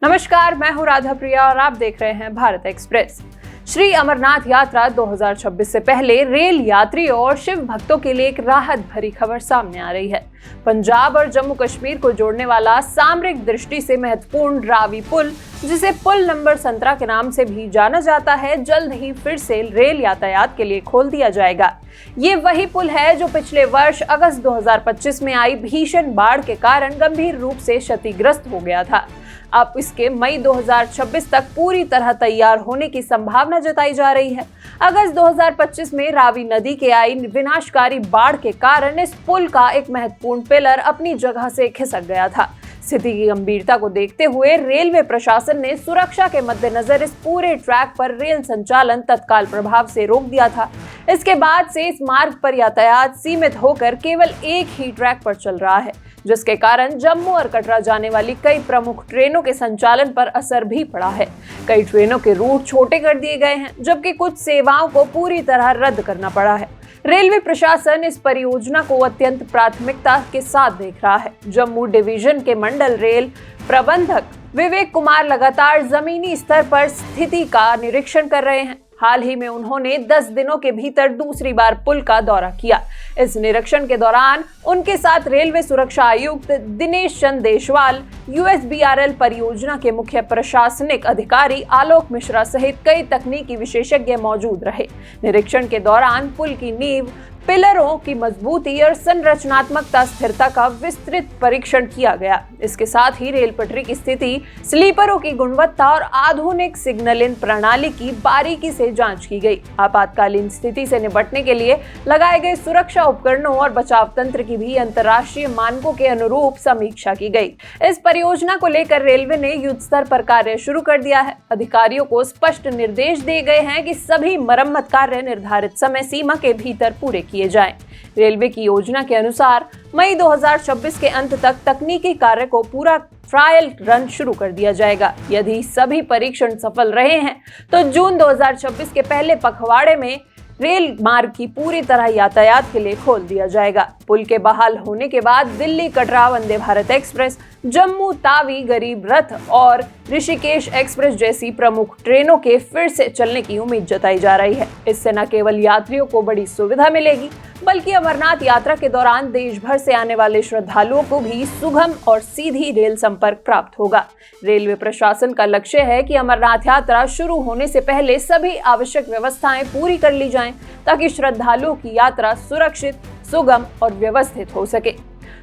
नमस्कार, मैं हूं राधा प्रिया और आप देख रहे हैं भारत एक्सप्रेस। श्री अमरनाथ यात्रा 2026 से पहले रेल यात्रियों और शिव भक्तों के लिए एक राहत भरी खबर सामने आ रही है। पंजाब और जम्मू कश्मीर को जोड़ने वाला सामरिक दृष्टि से महत्वपूर्ण रावी पुल, जिसे पुल नंबर 17 के नाम से भी जाना जाता है, जल्द ही फिर से रेल यातायात के लिए खोल दिया जाएगा। ये वही पुल है जो पिछले वर्ष अगस्त 2025 में आई भीषण बाढ़ के कारण गंभीर रूप से क्षतिग्रस्त हो गया था। अब इसके मई 2026 तक पूरी तरह तैयार होने की संभावना जताई जा रही है। अगस्त 2025 में रावी नदी के आई विनाशकारी बाढ़ के कारण इस पुल का एक महत्वपूर्ण पिलर अपनी जगह से खिसक गया था। स्थिति की गंभीरता को देखते हुए रेलवे प्रशासन ने सुरक्षा के मद्देनजर इस पूरे ट्रैक पर रेल संचालन तत्काल प्रभाव से रोक दिया था। इसके बाद से इस मार्ग पर यातायात सीमित होकर केवल एक ही ट्रैक पर चल रहा है, जिसके कारण जम्मू और कटरा जाने वाली कई प्रमुख ट्रेनों के संचालन पर असर भी पड़ा है। कई ट्रेनों के रूट छोटे कर दिए गए हैं, जबकि कुछ सेवाओं को पूरी तरह रद्द करना पड़ा है। रेलवे प्रशासन इस परियोजना को अत्यंत प्राथमिकता के साथ देख रहा है। जम्मू डिवीजन के मंडल रेल प्रबंधक विवेक कुमार लगातार जमीनी स्तर पर स्थिति का निरीक्षण कर रहे हैं। हाल ही में उन्होंने 10 दिनों के भीतर दूसरी बार पुल का दौरा किया। इस निरीक्षण के दौरान उनके साथ रेलवे सुरक्षा आयुक्त दिनेश चंद देशवाल, यूएसबीआरएल परियोजना के मुख्य प्रशासनिक अधिकारी आलोक मिश्रा सहित कई तकनीकी विशेषज्ञ मौजूद रहे। निरीक्षण के दौरान पुल की नींव, पिलरों की मजबूती और संरचनात्मकता स्थिरता का विस्तृत परीक्षण किया गया। इसके साथ ही रेल पटरी की स्थिति, स्लीपरों की गुणवत्ता और आधुनिक सिग्नलिंग प्रणाली की बारीकी से जांच की गई। आपातकालीन स्थिति से निपटने के लिए लगाए गए सुरक्षा उपकरणों और बचाव तंत्र की भी अंतर्राष्ट्रीय मानकों के अनुरूप समीक्षा की गई। इस परियोजना को लेकर रेलवे ने युद्ध स्तर पर कार्य शुरू कर दिया है। अधिकारियों को स्पष्ट निर्देश दिए गए हैं कि सभी मरम्मत कार्य निर्धारित समय सीमा के भीतर पूरे किए जाएं। रेलवे की योजना के अनुसार मई 2026 के अंत तक तकनीकी कार्य को पूरा ट्रायल रन शुरू कर दिया जाएगा। यदि सभी परीक्षण सफल रहे हैं तो जून 2026 के पहले पखवाड़े में रेल मार्ग की पूरी तरह यातायात के लिए खोल दिया जाएगा। पुल के बहाल होने के बाद दिल्ली कटरा वंदे भारत एक्सप्रेस, जम्मू तावी गरीब रथ और ऋषिकेश एक्सप्रेस जैसी प्रमुख ट्रेनों के फिर से चलने की उम्मीद जताई जा रही है। इससे न केवल यात्रियों को बड़ी सुविधा मिलेगी, बल्कि अमरनाथ यात्रा के दौरान देश भर से आने वाले श्रद्धालुओं को भी सुगम और सीधी रेल संपर्क प्राप्त होगा। रेलवे प्रशासन का लक्ष्य है कि अमरनाथ यात्रा शुरू होने से पहले सभी आवश्यक व्यवस्थाएं पूरी कर ली जाएं, ताकि श्रद्धालुओं की यात्रा सुरक्षित, सुगम और व्यवस्थित हो सके।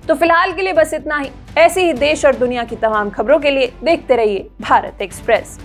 तो फिलहाल के लिए बस इतना ही। ऐसी ही देश और दुनिया की तमाम खबरों के लिए देखते रहिए भारत एक्सप्रेस।